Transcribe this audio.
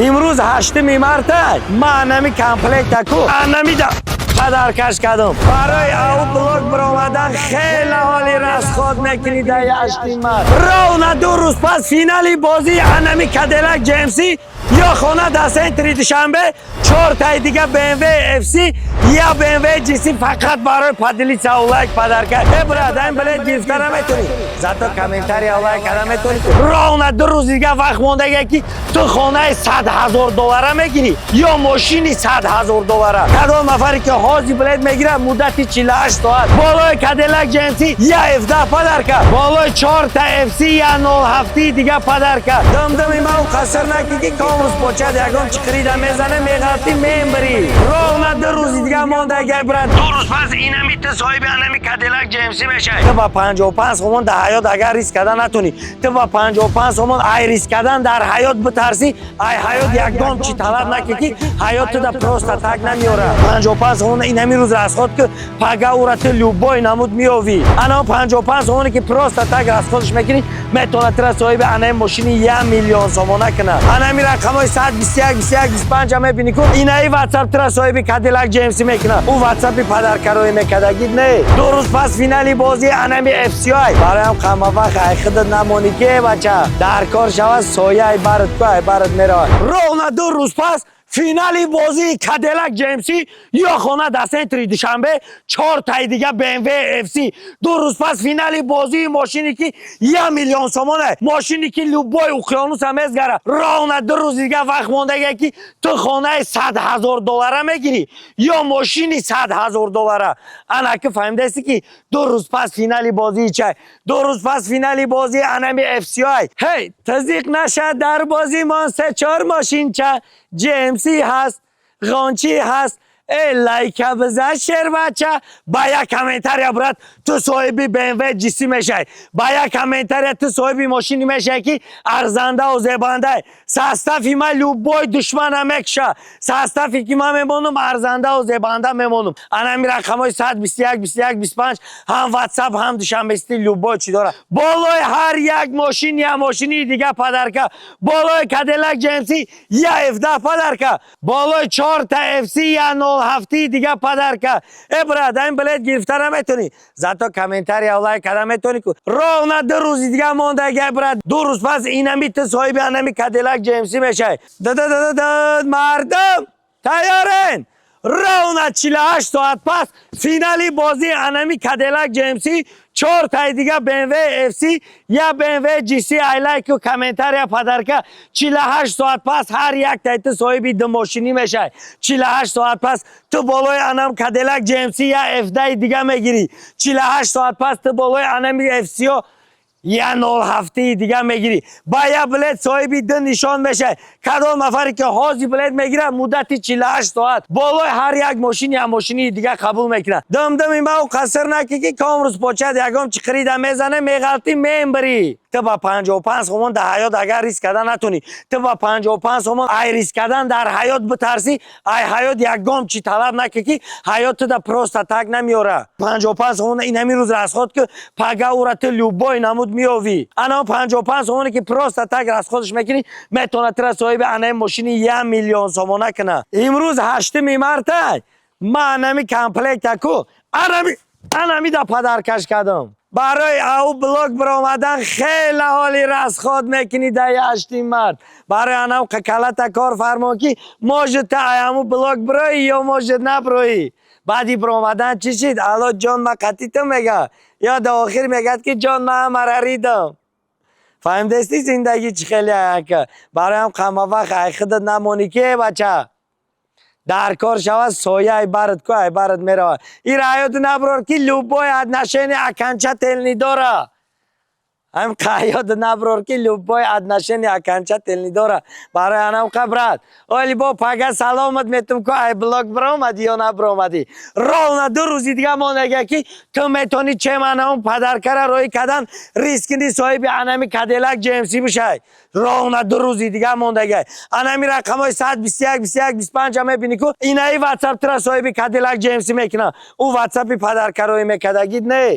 امروز 8 مارت من کامپلیت کو انمیدا پدرکش کردم برای او بلوک برآمدن خیلی حالی رست خود میکنی در 8 مارت رو دو روز پس فینالی بازی انمی کادیلاک جیمسی یا خونه در سنتری دوشنبه 4 تای دیگه BMW FC یا BMW GC فقط برای پادلیت لایک پدرکش برادر بلد گرفتن نمیتونی زاتا کامنتاری لایک کردن میتونی رو دو روز دیگه وقت مونده که تو خونه 100,000 دلار میگیری یا ماشینی 100,000 دلار کدام نفری که حاضی بلد میگیره مدتی 48 ساعت بالای کادیلاک جیمسی یا 17 پدرکش بالای 4 تا FC یا 07 دیگه پدرکش دم ما قصر نکی کامروز پوچه دیگم چی خریدم میزنه میغلطی میبری رو دو روز دیگه مونده اگه برد 2 روز پس اینم میت صاحب انمی کادیلاک جیمسی میشه تو با 55 همون در حیات اگر ریسک کردن نتونی تو با 55 همون ای ریسک کردن در حیات بترسی ای حیات یکم چی طلب نکی حیات در پروستاتاک نمیاره 55 همون اینمی روز راست خود که پگا اورت لوبای نمود میوی انا 55 همون که پروستاتاک راست خودش میکنی میتونه تر صاحب انمی ماشینی 1 میلیون سومونه کنه انمی رقمای 121 21 25 هم میبینی که اینای واتساپ تر صاحب کادیلاک جیمسی میکنه او واتساپ پدرکروی میکدگید نه 2 روز پس فینالی بازی انمی FC برای هم قمه وقت خودت نمونی که بچه در کار شود سایه برات میره رو 2 روز پس فینالی بازی کادیلاک جیمسی یا خونه در سنتری دوشنبه 4 تای دیگه BMW FC 2 روز پس فینالی بازی ماشینی که 1 میلیون سومونه ماشینی که لوبای اقیانوس هم ازگره رو 2 روز دیگه وقت مونده که تو خونه 100,000 دلار میگیری یا ماشینی 100,000 دلار انا که فهمیده است که 2 روز پس فینالی بازی چه 2 روز پس فینالی بازی انمی FC هی تصدیق نشه در بازی ما 3-4 ماشین چه جیمسی هست غانچی هست ای لایک بزن شیر بچه با یک کامنتاری برات تو صاحبی BMW جیسی میشه با یک کامنتاری تو صاحبی ماشینی میشه که ارزنده و زیبنده ساستافی ما لوبای دشمن میکشه ساستافی که ما میمونم ارزنده و زیبنده میمونم انا می رقمای 121 21 25 هم واتساپ هم دوشنبه استی لوبای چی داره بالای هر یک ماشین یا ماشینی دیگه پدرکه بالای کادیلاک جیمسی یا 17 پدرکه بالای 4 تا FC یا هفته دیگه پدرکه ای برادر بلد گرفتن نمیتونی زاتا کامنتاری لایک کردن میتونی رو 2 روز دیگه مونده اگه برات 2 روز پس اینمی تو صاحب انمی کادیلاک جیمسی میشه مردم تیارین رو 48 ساعت پس فینالی بازی انمی کادیلاک جیمسی 4 تای دیگه BMW FC یا BMW GC ای لایک و کامنتاری پدرکه 48 ساعت پس هر یک تای تو صاحبی دو ماشینی میشه 48 ساعت پس تو بالای انم کادیلاک جیمسی یا F10 دیگه میگیری 48 ساعت پس تو بالای انمی FC یا 07 دیگه میگیری با یا بلد صاحبی دو نشان میشه کدام نفری که حاضی بلد میگیره مدتی 48 ساعت بالای هر یک ماشین یا ماشینی دیگه قبول میکنه دم ما قصر نکی که کامروز پوچه دیگم چی خریدم میزنه میغلطی میبری تو با 55 همون در حیات اگر ریسک کردن نتونی تو با 55 همون ای ریسک کردن در حیات بترسی ای حیات یکم چی طلب نکی که حیات تو در پروستاتاک نمیاره 55 همون اینمی روز راست خود که پگا اورت لوبای نمود میوی انا 55 همون که پروستاتاک راست خودش میکنی میتونه تر صاحب انمی ماشینی 1 میلیون سومونه کنه امروز 8 مارت من انمی کامپلیت کو انمی دا پدرکش کردم برای او بلوک برآمدن خیلی حالی رست خود میکنی در 8 مارت برای انم کلت کار فرما کی موجود ایامو بلوک برای یا موجود نبرایی بعدی برآمدن چی شد الان جان ما قطعی تو میگه یا در آخر میگه که جان ما مراریدم فهمیدستی زندگی چی خیلی که برای هم قمه وقت خودت نمونی که بچه در کار شود سایه برات میره این رایت نبرار که لوبای اد نشین اکنچه تلنی داره هم قیاد نبرار که لوبای اد نشین اکنچه تلنی داره برای انم قبرت ولی با پگه سلامت میتونم که ای بلاک برامدی یا نبرامدی رو 2 روزی دیگه ما نگه که تو میتونی چه من هم پدرکره روی کدن ریسکنی صاحب انمی کادیلاک جیمسی بشه رو 2 روزی دیگه موندگه انمی رقمای 121 21 25 هم میبینی که اینایی واتساپ تر صاحب کادیلاک جیمسی میکنه او واتساپی پدرکروی میکدگید نه